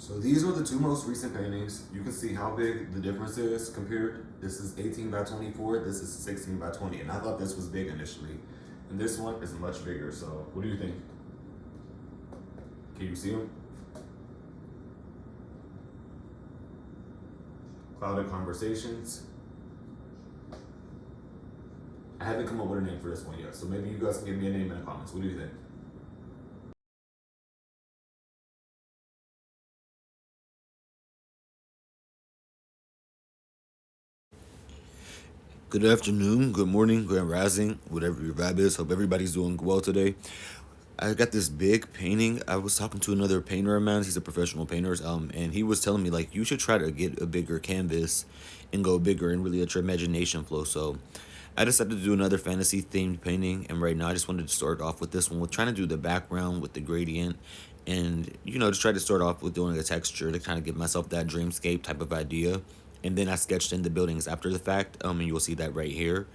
So these are the two most recent paintings. You can see how big the difference is compared. This is 18 by 24, this is 16 by 20. And I thought this was big initially. And this one is much bigger, so what do you think? Can you see them? Clouded Conversations. I haven't come up with a name for this one yet, so maybe you guys can give me a name in the comments. What do you think? Good afternoon, good morning, good rising, whatever your vibe is. Hope everybody's doing well today. I got this big painting. I was talking to another painter of mine. He's a professional painter, and he was telling me like you should try to get a bigger canvas and go bigger and really let your imagination flow. So I decided to do another fantasy themed painting, and right now I just wanted to start off with this one with trying to do the background with the gradient, and just try to start off with doing a texture to kind of give myself that dreamscape type of idea. And then I sketched in the buildings after the fact, and you'll see that right here.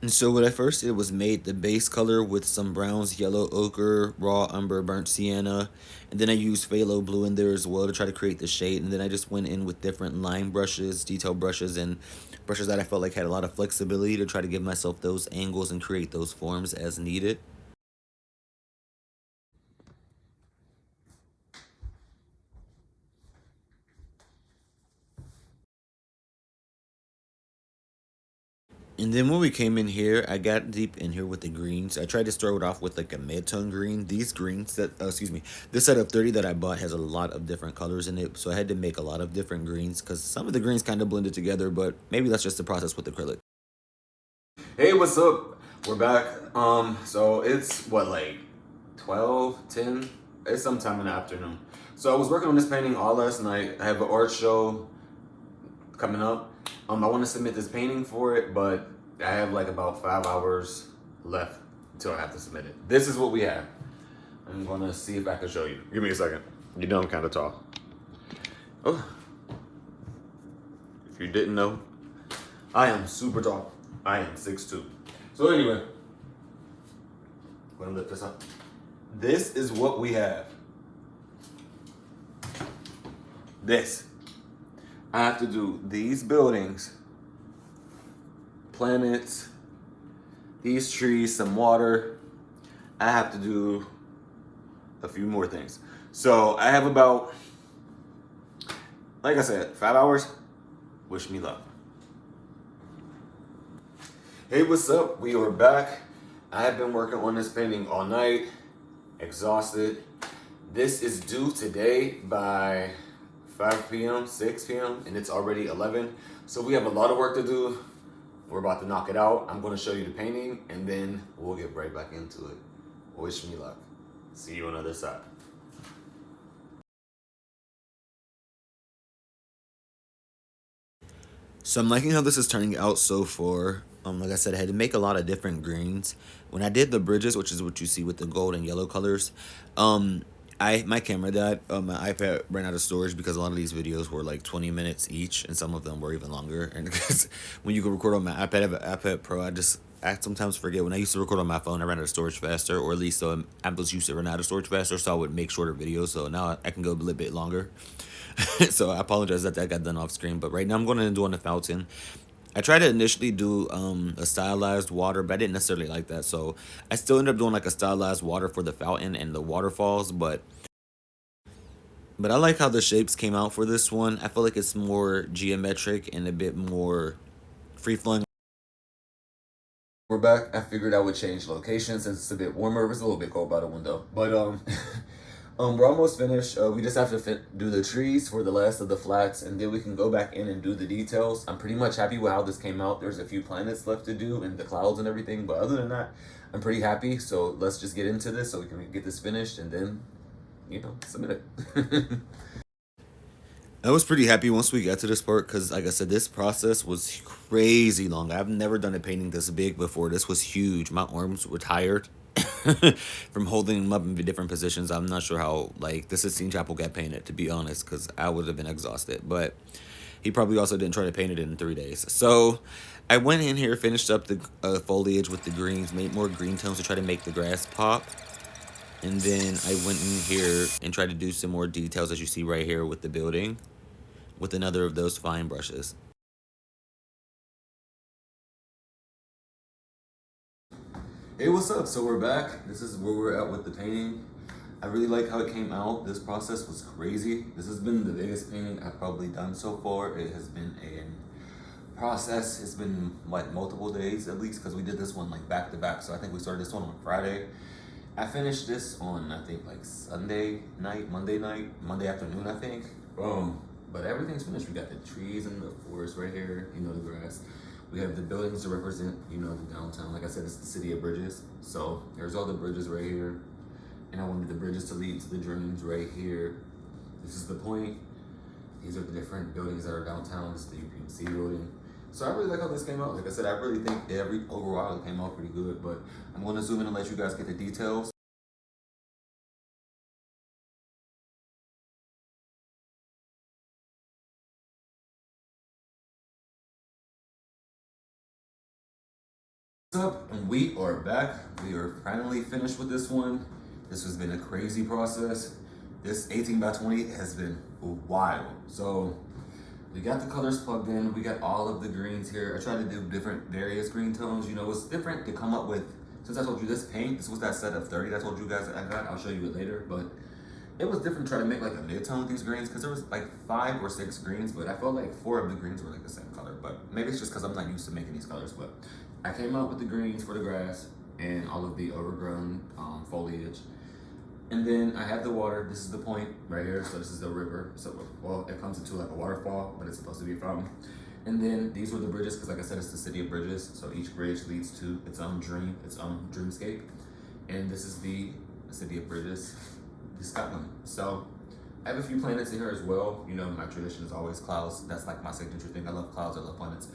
And so what I first did was made the base color with some browns, yellow ochre, raw umber, burnt sienna, and then I used phthalo blue in there as well to try to create the shade. And then I just went in with different line brushes, detail brushes, and brushes that I felt like had a lot of flexibility to try to give myself those angles and create those forms as needed. And then when we came in here, I got deep in here with the greens. I tried to start it off with like a mid-tone green. These greens that, this set of 30 that I bought has a lot of different colors in it. So I had to make a lot of different greens because some of the greens kind of blended together, but maybe that's just the process with acrylic. Hey, what's up? We're back. So it's what, like 12, 10? It's sometime in the afternoon. So I was working on this painting all last night. I have an art show coming up. I want to submit this painting for it, but I have like about 5 hours left until I have to submit it. This is what we have. I'm gonna see if I can show you. Give me a second. You know I'm kind of tall. Oh, if you didn't know, I am super tall. I am 6'2". So anyway, I'm gonna lift this up. This is what we have. This. I have to do these buildings, planets, these trees, some water. I have to do a few more things. So I have about, like I said, 5 hours. Wish me luck. Hey, what's up? We are back. I have been working on this painting all night, exhausted. This is due today by 5 p.m., 6 p.m., and it's already 11. So we have a lot of work to do. We're about to knock it out. I'm going to show you the painting, and then we'll get right back into it. Wish me luck. See you on the other side. So I'm liking how this is turning out so far. Like I said, I had to make a lot of different greens. When I did the bridges, which is what you see with the gold and yellow colors, my camera died. My iPad ran out of storage because a lot of these videos were like 20 minutes each, and some of them were even longer. And because when you can record on my iPad, I have an iPad Pro. I sometimes forget when I used to record on my phone, I ran out of storage faster, or at least Apple's used to run out of storage faster, so I would make shorter videos. So now I can go a little bit longer. So I apologize that got done off screen. But right now I'm going to do on the fountain. I tried to initially do a stylized water, but I didn't necessarily like that. So I still ended up doing like a stylized water for the fountain and the waterfalls, but I like how the shapes came out for this one. I feel like it's more geometric and a bit more free flowing. We're back. I figured I would change location since it's a bit warmer. It's a little bit cold by the window, but we're almost finished. We just have to do the trees for the last of the flats, and then we can go back in and do the details. I'm pretty much happy with how this came out. There's a few planets left to do and the clouds and everything, but other than that, I'm pretty happy. So let's just get into this so we can get this finished and then, submit it. I was pretty happy once we got to this part because, like I said, this process was crazy long. I've never done a painting this big before. This was huge. My arms were tired from holding them up in different positions. I'm not sure how, like, the Sistine Chapel got painted, to be honest, because I would have been exhausted. But he probably also didn't try to paint it in 3 days. So I went in here, finished up the foliage with the greens, made more green tones to try to make the grass pop. And then I went in here and tried to do some more details that you see right here with the building with another of those fine brushes. Hey, what's up? So we're back. This is where we're at with the painting. I really like how it came out. This process was crazy. This has been the biggest painting I've probably done so far. It has been a process. It's been like multiple days at least because we did this one like back to back. So I think we started this one on Friday. I finished this on I think like Sunday night, Monday afternoon I think. But everything's finished. We got the trees and the forest right here, you know, the grass. We have the buildings to represent, you know, the downtown. Like I said, it's the city of bridges. So there's all the bridges right here. And I wanted the bridges to lead to the dreams right here. This is the point. These are the different buildings that are downtown. This is the UPMC building. So I really like how this came out. Like I said, I really think overall it came out pretty good, but I'm gonna zoom in and let you guys get the details. What's up? And we are back. We are finally finished with this one. This has been a crazy process. This 18 by 20 has been wild. So we got the colors plugged in. We got all of the greens here. I tried to do different various green tones. You know, it's different to come up with, since I told you this paint, this was that set of 30 that I told you guys I got. I'll show you it later, but it was different trying to make like a mid-tone with these greens because there was like 5 or 6 greens, but I felt like 4 of the greens were like the same color. But maybe it's just because I'm not used to making these colors. But I came out with the greens for the grass and all of the overgrown foliage. And then I have the water. This is the point right here. So this is the river. So, well, it comes into like a waterfall, but it's supposed to be a fountain. And then these were the bridges, because like I said, it's the city of bridges. So each bridge leads to its own dream, its own dreamscape. And this is the city of bridges, Scotland. So I have a few planets in here as well. You know, my tradition is always clouds. That's like my signature thing. I love clouds, I love planets.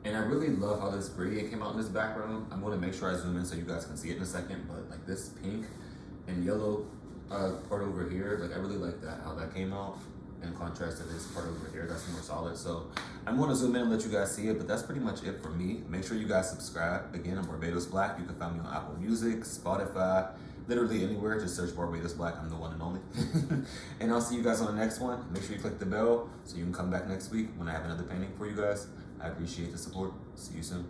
And I really love how this gradient came out in this background. I'm gonna make sure I zoom in so you guys can see it in a second, but like this pink and yellow part over here, like I really like that, how that came out in contrast to this part over here, that's more solid. So I'm gonna zoom in and let you guys see it, but that's pretty much it for me. Make sure you guys subscribe. Again, I'm Barbados Black. You can find me on Apple Music, Spotify, literally anywhere. Just search Barbados Black. I'm the one and only. And I'll see you guys on the next one. Make sure you click the bell so you can come back next week when I have another painting for you guys. I appreciate the support. See you soon.